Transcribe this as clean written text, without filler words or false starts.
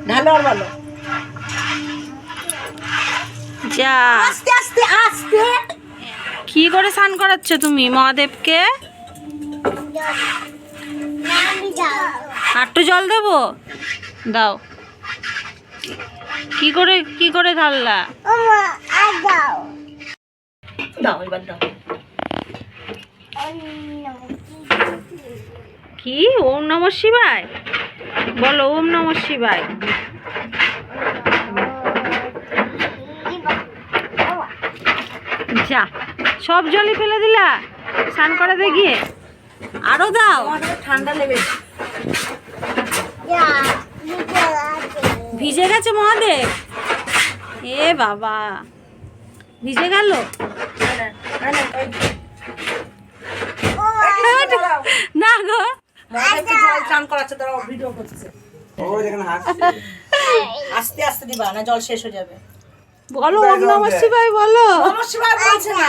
ঢালো আর বলো। যা আস্তে আস্তে আস্তে। কি করে স্নান করাচ্ছ তুমি মহাদেবকে? আটটু জল দেবো, দাও। কি করে ঢাললা? দাও এবার দাও। কি ওম নমঃ শিবায় বলো, ওম নমঃ শিবায়। যা সব জলই ফেলে দিলা স্নান করাতে গিয়ে। আরো দাও। ঠান্ডা লেগেছে। ভিজে গেছে মহাদেব। এ বাবা, ভিজে গেল। না গো, জল চান করাচ্ছে, তারা ভিডিও করছে। আস্তে আস্তে দিবা, না জল শেষ হয়ে যাবে। বলো ওম নমঃ শিবায় বলো। নমঃ শিবায় বলছে না।